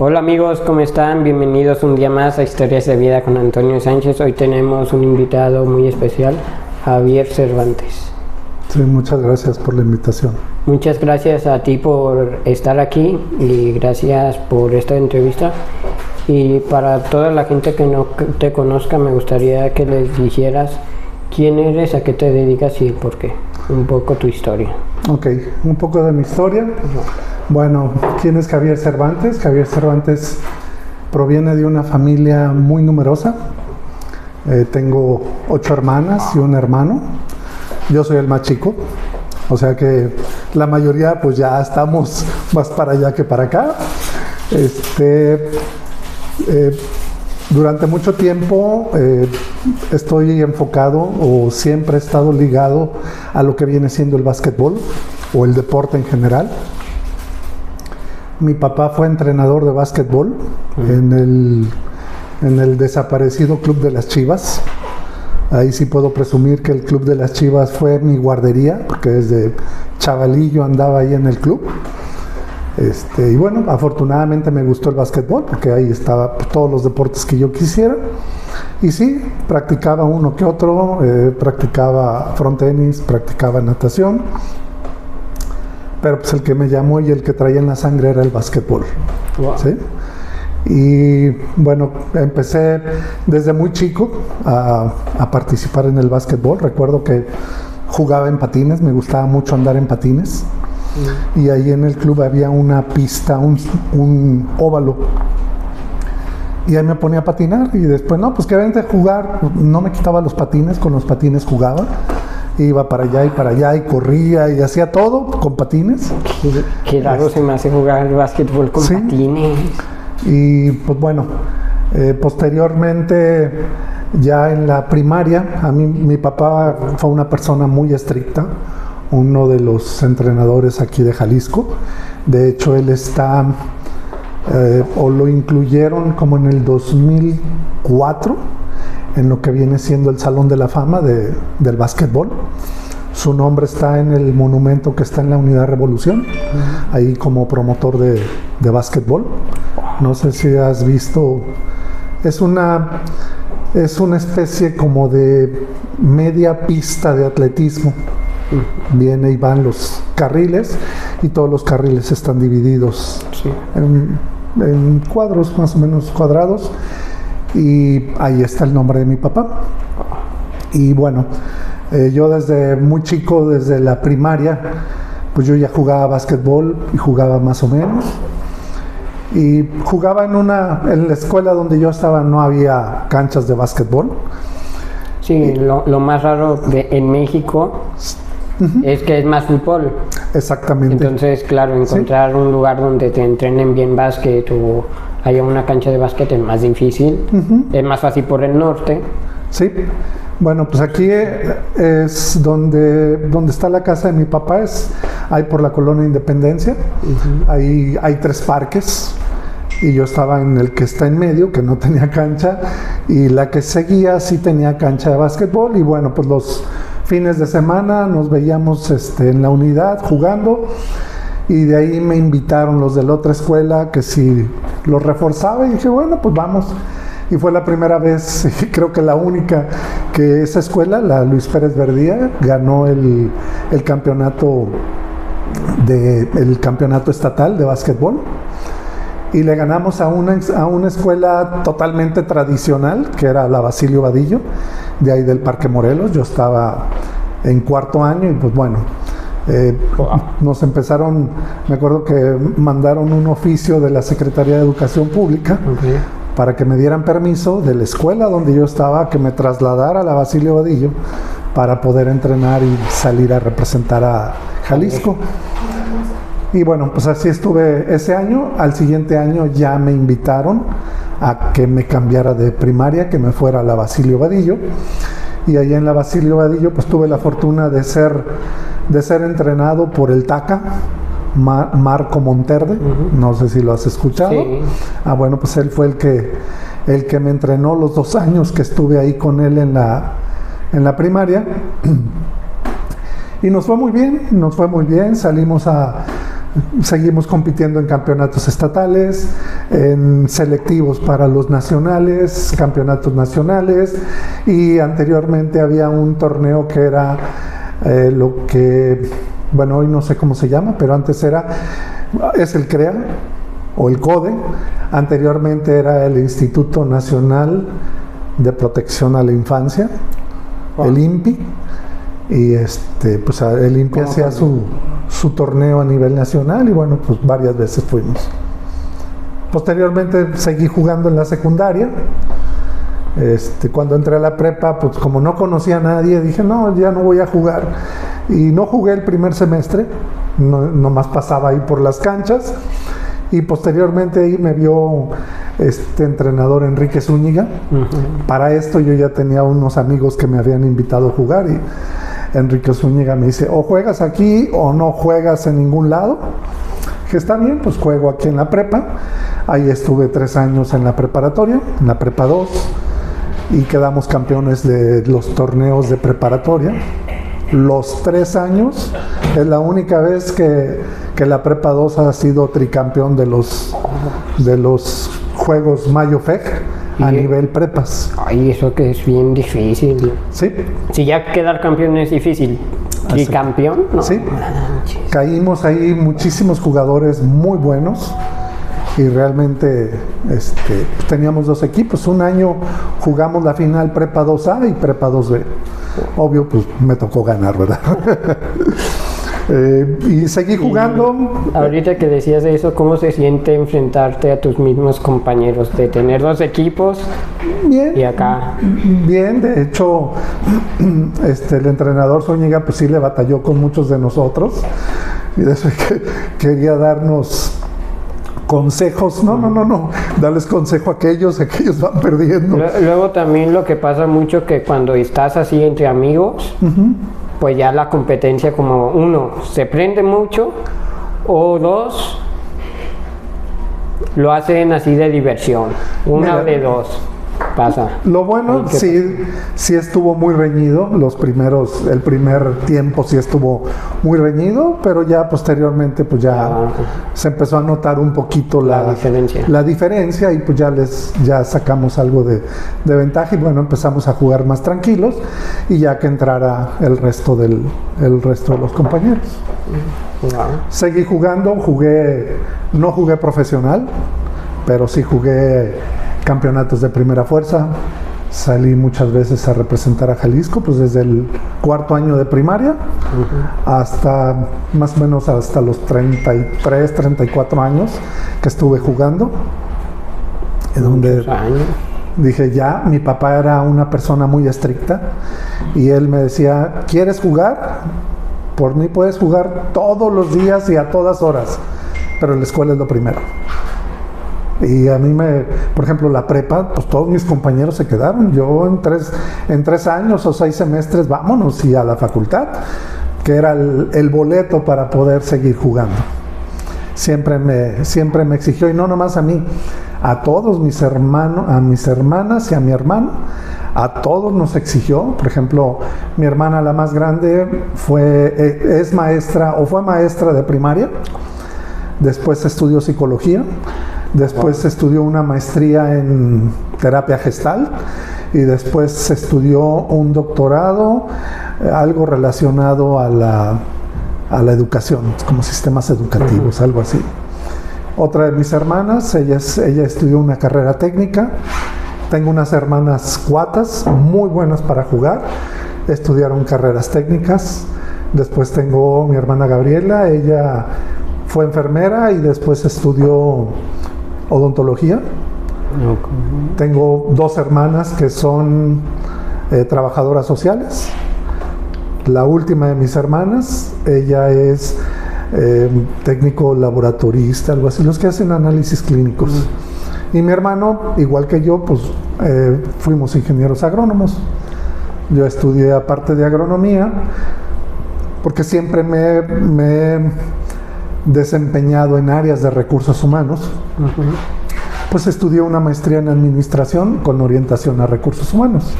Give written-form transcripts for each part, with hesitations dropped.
Hola amigos, ¿cómo están? Bienvenidos un día más a Historias de Vida con Antonio Sánchez. Hoy tenemos un invitado muy especial, Javier Cervantes. Sí, muchas gracias por la invitación. Muchas gracias a ti por estar aquí y gracias por esta entrevista. Y para toda la gente que no te conozca, me gustaría que les dijeras quién eres, a qué te dedicas y por qué. Un poco tu historia. Ok, un poco de mi historia. Bueno, ¿quién es Javier Cervantes? Javier Cervantes proviene de una familia muy numerosa. Tengo 8 hermanas y un hermano. Yo soy el más chico, o sea que la mayoría pues ya estamos más para allá que para acá. Durante mucho tiempo estoy enfocado o siempre he estado ligado a lo que viene siendo el básquetbol o el deporte en general. Mi papá fue entrenador de básquetbol en el desaparecido Club de las Chivas. Ahí sí puedo presumir que el Club de las Chivas fue mi guardería, porque desde chavalillo andaba ahí en el club. Y bueno, afortunadamente me gustó el básquetbol, porque ahí estaba todos los deportes que yo quisiera. Y sí, practicaba uno que otro, practicaba frontenis, practicaba natación. Pero pues el que me llamó y el que traía en la sangre era el básquetbol. Wow. ¿Sí? Y bueno, empecé desde muy chico a participar en el básquetbol. Recuerdo que jugaba en patines, me gustaba mucho andar en patines. Y ahí en el club había una pista, un óvalo. Y ahí me ponía a patinar y después, no, pues que vente a jugar. No me quitaba los patines, con los patines jugaba. Iba para allá y corría y hacía todo con patines. Qué raro se me hace jugar básquetbol con patines. Y pues bueno, posteriormente ya en la primaria, a mí mi papá fue una persona muy estricta, uno de los entrenadores aquí de Jalisco. De hecho, él está, o lo incluyeron como en el 2004, en lo que viene siendo el Salón de la Fama del básquetbol. Su nombre está en el monumento que está en la Unidad Revolución, ahí como promotor de básquetbol. No sé si has visto, es una especie como de media pista de atletismo. Viene y van los carriles y todos los carriles están divididos en cuadros más o menos cuadrados. Y ahí está el nombre de mi papá. Y bueno, yo desde muy chico, desde la primaria, pues yo ya jugaba básquetbol y jugaba más o menos. Y jugaba en la escuela donde yo estaba no había canchas de básquetbol. Sí, lo más raro en México es que es más fútbol. Exactamente. Entonces, claro, encontrar un lugar donde te entrenen bien básquet o haya una cancha de básquet es más difícil. Es más fácil por el norte. Sí. Bueno, pues aquí es donde está la casa de mi papá, ahí por la Colonia Independencia. Ahí hay 3 parques y yo estaba en el que está en medio, que no tenía cancha, y la que seguía sí tenía cancha de básquetbol. Y bueno, pues los fines de semana nos veíamos en la unidad jugando. Y de ahí me invitaron los de la otra escuela que si los reforzaba, y dije, bueno, pues vamos. Y fue la primera vez, creo que la única, que esa escuela, la Luis Pérez Verdía, ganó el campeonato estatal de básquetbol. Y le ganamos a una escuela totalmente tradicional, que era la Basilio Vadillo, de ahí del Parque Morelos. Yo estaba en 4º año y pues bueno, nos empezaron, me acuerdo que mandaron un oficio de la Secretaría de Educación Pública para que me dieran permiso de la escuela donde yo estaba, que me trasladara a la Basilio Vadillo para poder entrenar y salir a representar a Jalisco. Y bueno, pues así estuve ese año. Al siguiente año ya me invitaron a que me cambiara de primaria, que me fuera a la Basilio Vadillo. Y allá en la Basilio Vadillo pues tuve la fortuna de ser entrenado por el TACA, Marco Monterde. No sé si lo has escuchado. Sí. Bueno, pues él fue el que me entrenó los 2 años que estuve ahí con él en la primaria. Y nos fue muy bien, salimos a Seguimos compitiendo en campeonatos estatales, en selectivos para los nacionales, campeonatos nacionales, y anteriormente había un torneo que era lo que, bueno, hoy no sé cómo se llama, pero antes es el CREA o el CODE, anteriormente era el Instituto Nacional de Protección a la Infancia, el INPI, y pues el INPI hacía su torneo a nivel nacional, y bueno, pues varias veces fuimos. Posteriormente seguí jugando en la secundaria. Cuando entré a la prepa, pues como no conocía a nadie, dije, no, ya no voy a jugar. Y no jugué el primer semestre, nomás pasaba ahí por las canchas. Y posteriormente ahí me vio este entrenador Enrique Zúñiga. Para esto yo ya tenía unos amigos que me habían invitado a jugar, y Enrique Zúñiga me dice, o juegas aquí o no juegas en ningún lado. Que está bien, pues juego aquí en la prepa. Ahí estuve 3 años en la preparatoria, en la prepa 2, y quedamos campeones de los torneos de preparatoria. Los 3 años es la única vez que la prepa 2 ha sido tricampeón de los Juegos Mayo-FEC a nivel prepas. Ay, eso que es bien difícil. Sí. Si ya quedar campeón es difícil, ¿y campeón? No. Sí. Caímos ahí muchísimos jugadores muy buenos, y realmente teníamos 2 equipos. Un año jugamos la final prepa 2A y prepa 2B. Obvio, pues me tocó ganar, ¿verdad? Y seguí jugando. Ahorita que decías eso, ¿cómo se siente enfrentarte a tus mismos compañeros? De tener 2 equipos bien, y acá. Bien, de hecho, el entrenador Zúñiga pues sí le batalló con muchos de nosotros, y de eso que quería darnos consejos. No, darles consejo a aquellos van perdiendo. Luego también lo que pasa mucho, que cuando estás así entre amigos, pues ya la competencia, como 1, se prende mucho, o 2, lo hacen así de diversión. Una de 2 pasa. Lo bueno, sí estuvo muy reñido. El primer tiempo sí estuvo muy reñido, pero ya posteriormente pues ya se empezó a notar un poquito la diferencia, y pues ya sacamos algo de ventaja, y bueno, empezamos a jugar más tranquilos, y ya que entrara el resto de los compañeros. Seguí jugando, no jugué profesional, pero sí jugué campeonatos de primera fuerza. Salí muchas veces a representar a Jalisco, pues desde el 4º año de primaria hasta más o menos hasta los 33, 34 años que estuve jugando. Donde dije, ya, mi papá era una persona muy estricta, y él me decía, ¿quieres jugar? Por mí puedes jugar todos los días y a todas horas, pero la escuela es lo primero. Y a mí por ejemplo, la prepa, pues todos mis compañeros se quedaron. Yo en 3 años o 6 semestres, vámonos, y a la facultad, que era el boleto para poder seguir jugando. Siempre me exigió, y no nomás a mí, a todos mis hermanos, a mis hermanas y a mi hermano, a todos nos exigió. Por ejemplo, mi hermana, la más grande, es maestra, o fue maestra de primaria, después estudió psicología. Después estudió una maestría en terapia gestal, y después estudió un doctorado, algo relacionado a la educación, como sistemas educativos, algo así. Otra de mis hermanas, ella estudió una carrera técnica. Tengo unas hermanas cuatas, muy buenas para jugar, estudiaron carreras técnicas. Después tengo mi hermana Gabriela, ella fue enfermera y después estudió odontología. Tengo 2 hermanas que son trabajadoras sociales. La última de mis hermanas, ella es técnico laboratorista, algo así, los que hacen análisis clínicos. Y mi hermano, igual que yo, pues fuimos ingenieros agrónomos. Yo estudié, aparte de agronomía, porque siempre me he desempeñado en áreas de recursos humanos. pues estudié una maestría en administración con orientación a recursos humanos.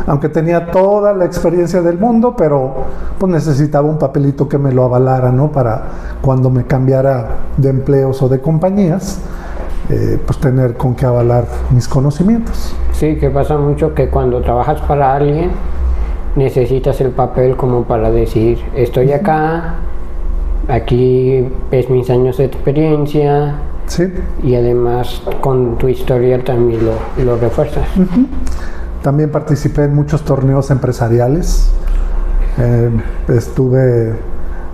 Aunque tenía toda la experiencia del mundo, pero pues necesitaba un papelito que me lo avalara, ¿no? Para cuando me cambiara de empleos o de compañías, pues tener con qué avalar mis conocimientos. Sí, que pasa mucho que cuando trabajas para alguien necesitas el papel como para decir, estoy acá, aquí es mis años de experiencia. Sí. Y además con tu historial también lo refuerzas. También participé en muchos torneos empresariales.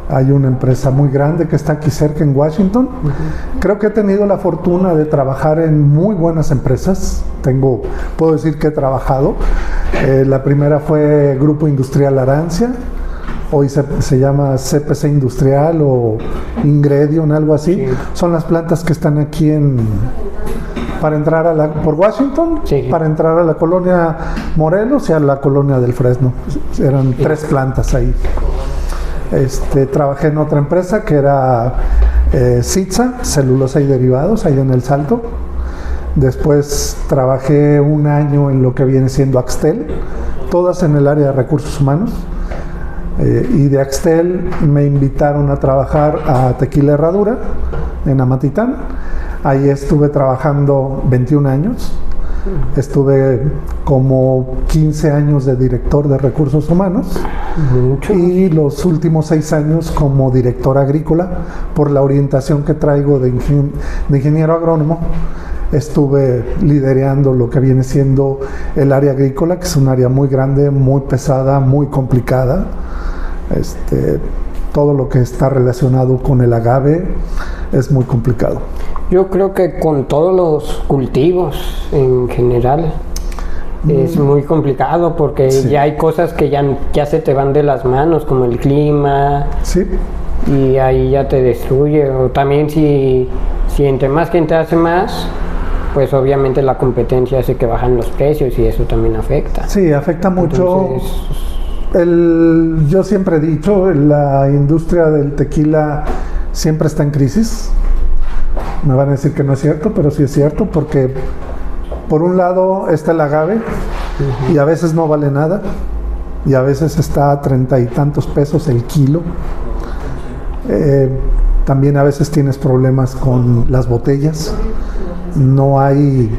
Hay una empresa muy grande que está aquí cerca en Washington. Creo que he tenido la fortuna de trabajar en muy buenas empresas. Puedo decir que he trabajado. La primera fue Grupo Industrial Arancia. Hoy se llama CPC Industrial o Ingredion, algo así. Sí. Son las plantas que están aquí para entrar por Washington, sí, para entrar a la colonia Morelos y a la colonia del Fresno. Eran 3 plantas ahí. Trabajé en otra empresa que era Sitza, celulosa y derivados, ahí en El Salto. Después trabajé un año en lo que viene siendo Axtel, todas en el área de recursos humanos. Y de Axtel me invitaron a trabajar a Tequila Herradura en Amatitán. Ahí estuve trabajando 21 años. Estuve como 15 años de director de recursos humanos. Y los últimos 6 años como director agrícola, por la orientación que traigo de ingeniero agrónomo. Estuve liderando lo que viene siendo el área agrícola, que es un área muy grande, muy pesada, muy complicada. Todo lo que está relacionado con el agave es muy complicado. Yo creo que con todos los cultivos en general es muy complicado porque sí, ya hay cosas que ya se te van de las manos, como el clima. Sí. Y ahí ya te destruye. O también si entre más gente hace más, pues obviamente la competencia hace que bajan los precios y eso también afecta. Sí, afecta mucho. Yo siempre he dicho, la industria del tequila siempre está en crisis. Me van a decir que no es cierto, pero sí es cierto, porque por un lado está el agave y a veces no vale nada y a veces está a 30 y tantos pesos el kilo. También a veces tienes problemas con las botellas. No hay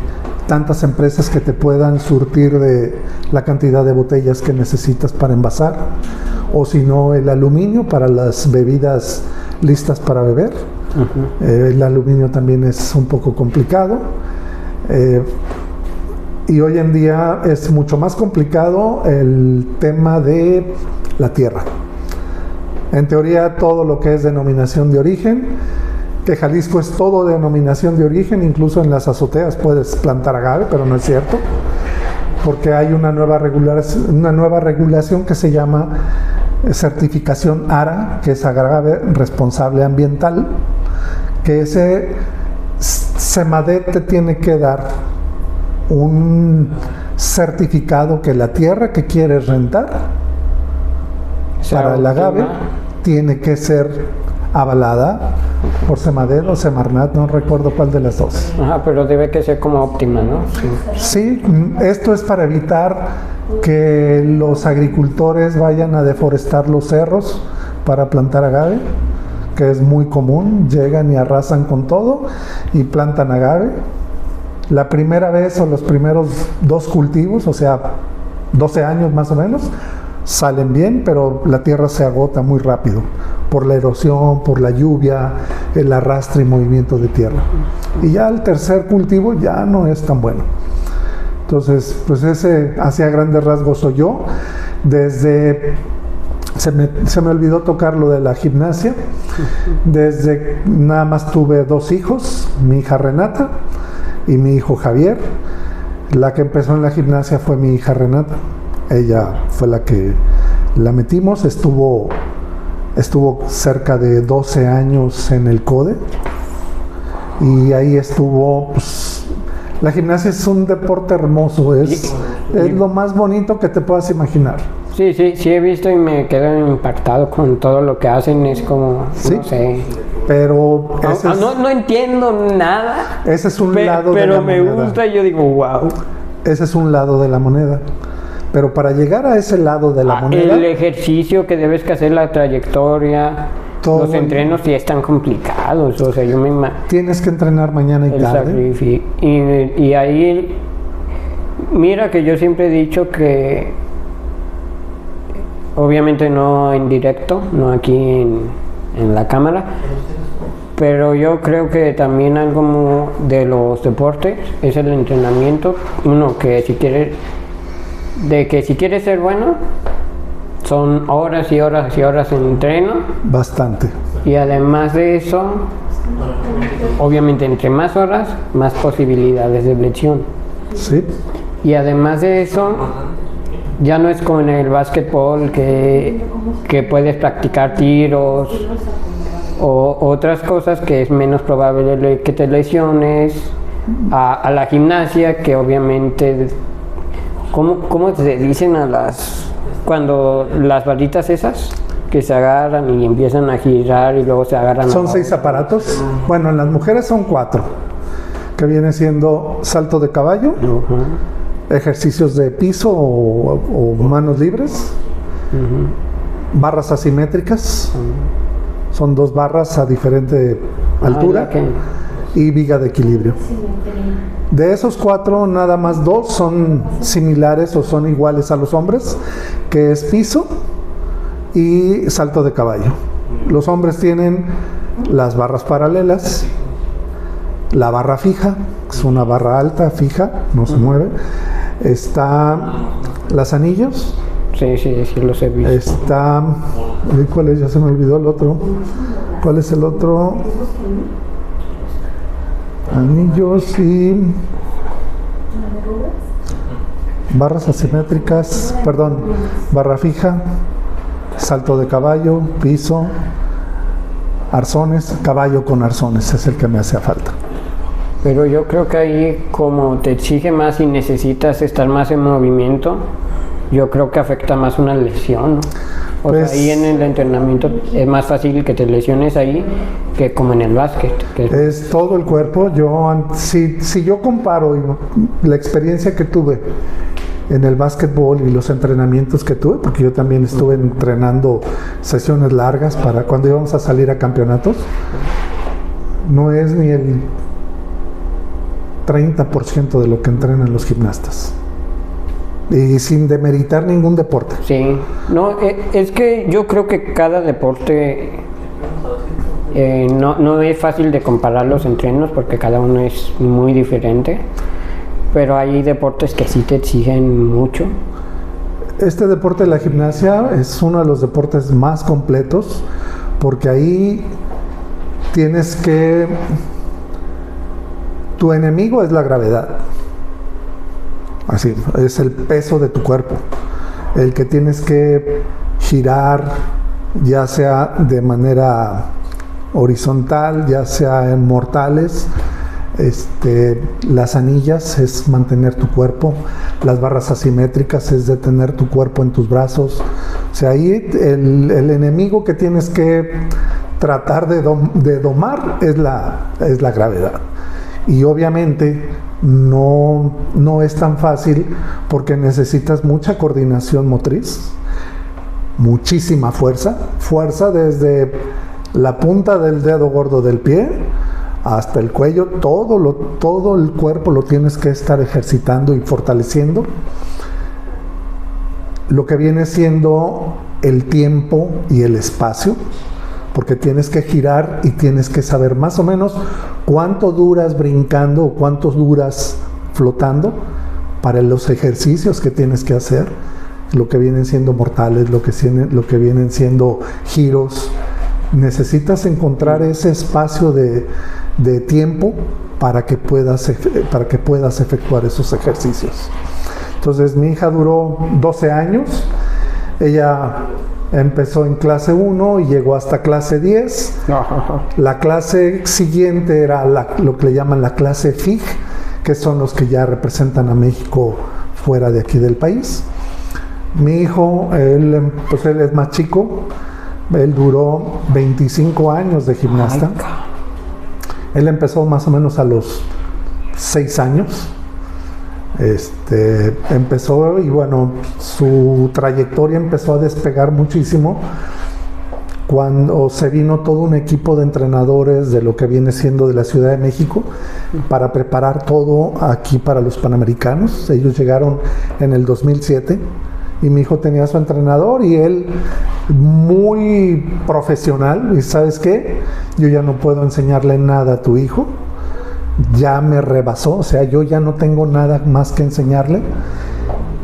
tantas empresas que te puedan surtir de la cantidad de botellas que necesitas para envasar, o si no el aluminio para las bebidas listas para beber. El aluminio también es un poco complicado, y hoy en día es mucho más complicado el tema de la tierra. En teoría todo lo que es denominación de origen, que Jalisco es todo denominación de origen, incluso en las azoteas puedes plantar agave, pero no es cierto, porque hay una nueva regulación que se llama certificación ARA, que es agave responsable ambiental, que ese SEMADET te tiene que dar un certificado que la tierra que quieres rentar para el agave tiene que ser avalada por SEMADET o Semarnat, no recuerdo cuál de las dos. Pero debe que ser como óptima, ¿no? Sí, esto es para evitar que los agricultores vayan a deforestar los cerros para plantar agave, que es muy común, llegan y arrasan con todo y plantan agave. La primera vez o los primeros 2 cultivos, o sea, 12 años más o menos, salen bien, pero la tierra se agota muy rápido por la erosión, por la lluvia, el arrastre y movimiento de tierra. Y ya el tercer cultivo ya no es tan bueno. Entonces, pues ese hacia grandes rasgos soy yo. Se me olvidó tocar lo de la gimnasia. Desde nada más tuve 2 hijos, mi hija Renata y mi hijo Javier. La que empezó en la gimnasia fue mi hija Renata. Ella fue la que la metimos, estuvo cerca de 12 años en el CODE y ahí estuvo, pues, la gimnasia es un deporte hermoso, es lo más bonito que te puedas imaginar. Sí, he visto y me quedo impactado con todo lo que hacen, es como, ¿Sí? no sé. Pero No entiendo nada. Ese es un lado de la moneda. Pero me gusta y yo digo, wow. Ese es un lado de la moneda. Pero para llegar a ese lado de la moneda... El ejercicio que debes que hacer, la trayectoria, los entrenos sí están complicados. O sea, tienes que entrenar mañana y tarde. Y ahí, mira que yo siempre he dicho que, obviamente no en directo, no aquí en la cámara, pero yo creo que también algo de los deportes es el entrenamiento. Uno, que si quieres ser bueno, son horas y horas y horas en entreno. Bastante. Y además de eso, obviamente entre más horas, más posibilidades de lesión. Sí. Y además de eso, ya no es como en el básquetbol que puedes practicar tiros o otras cosas que es menos probable que te lesiones. A la gimnasia, que obviamente, ¿cómo se dicen cuando las barritas esas que se agarran y empiezan a girar y luego se agarran? Son 6 aparatos. Bueno, en las mujeres son 4, que viene siendo salto de caballo, ejercicios de piso o manos libres, barras asimétricas, son 2 barras a diferente altura, y viga de equilibrio. De esos 4, nada más 2 son similares o son iguales a los hombres, que es piso y salto de caballo. Los hombres tienen las barras paralelas, la barra fija, es una barra alta, fija, no se mueve. Está las anillos. Sí, los he visto. Está, ¿cuál es? Ya se me olvidó el otro. ¿Cuál es el otro? Anillos y barras asimétricas, perdón, barra fija, salto de caballo, piso, arzones, caballo con arzones, es el que me hace falta. Pero yo creo que ahí, como te exige más y necesitas estar más en movimiento, yo creo que afecta más una lesión, ¿no? Pues, ahí en el entrenamiento es más fácil que te lesiones ahí que como en el básquet. Es todo el cuerpo. Si yo comparo la experiencia que tuve en el básquetbol y los entrenamientos que tuve, porque yo también estuve entrenando sesiones largas para cuando íbamos a salir a campeonatos, no es ni el 30% de lo que entrenan los gimnastas. Y sin demeritar ningún deporte. Sí, no, es que yo creo que cada deporte no es fácil de comparar los entrenos porque cada uno es muy diferente, pero hay deportes que sí te exigen mucho. Este deporte de la gimnasia es uno de los deportes más completos porque ahí tienes que... Tu enemigo es la gravedad. Así, es el peso de tu cuerpo, el que tienes que girar, ya sea de manera horizontal, ya sea en mortales. Las anillas es mantener tu cuerpo, las barras asimétricas es detener tu cuerpo en tus brazos. O sea, ahí el enemigo que tienes que tratar de domar es la gravedad. Y obviamente no es tan fácil porque necesitas mucha coordinación motriz, muchísima fuerza desde la punta del dedo gordo del pie hasta el cuello, todo el cuerpo lo tienes que estar ejercitando y fortaleciendo. Lo que viene siendo el tiempo y el espacio, porque tienes que girar y tienes que saber más o menos cuánto duras brincando o cuánto duras flotando para los ejercicios que tienes que hacer, lo que vienen siendo mortales, lo que vienen siendo giros. Necesitas encontrar ese espacio de tiempo para que puedas efectuar esos ejercicios. Entonces mi hija duró 12 años, ella empezó en clase 1 y llegó hasta clase 10. La clase siguiente era lo que le llaman la clase FIG, que son los que ya representan a México fuera de aquí del país. Mi hijo, pues él es más chico, él duró 25 años de gimnasta. Él empezó más o menos a los 6 años. Empezó y bueno, su trayectoria empezó a despegar muchísimo cuando se vino todo un equipo de entrenadores de lo que viene siendo de la Ciudad de México para preparar todo aquí para los Panamericanos. Ellos llegaron en el 2007 y mi hijo tenía su entrenador y él muy profesional. Y ¿sabes qué? Yo ya no puedo enseñarle nada a tu hijo, ya me rebasó, o sea, yo ya no tengo nada más que enseñarle,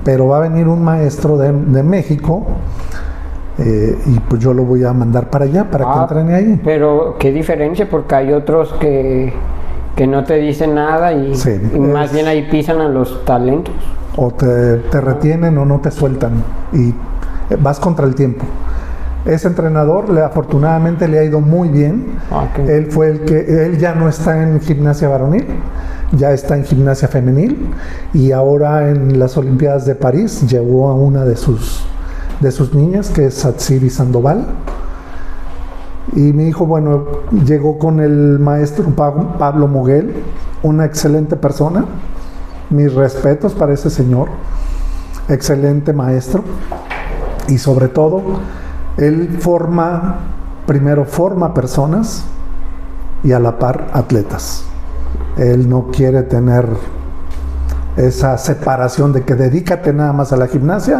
pero va a venir un maestro de México y pues yo lo voy a mandar para allá, para que entrene ahí. Pero qué diferencia, porque hay otros que no te dicen nada y, sí, y más bien ahí pisan a los talentos. O te retienen o no te sueltan y vas contra el tiempo. Ese entrenador afortunadamente le ha ido muy bien. Okay. Él ya no está en gimnasia varonil, ya está en gimnasia femenil y ahora en las Olimpiadas de París llevó a una de sus niñas, que es Satsiri Sandoval. Y mi hijo, bueno, llegó con el maestro Pablo Moguel, una excelente persona. Mis respetos para ese señor, excelente maestro. Y sobre todo, él primero forma personas y a la par atletas. Él no quiere tener esa separación de que dedícate nada más a la gimnasia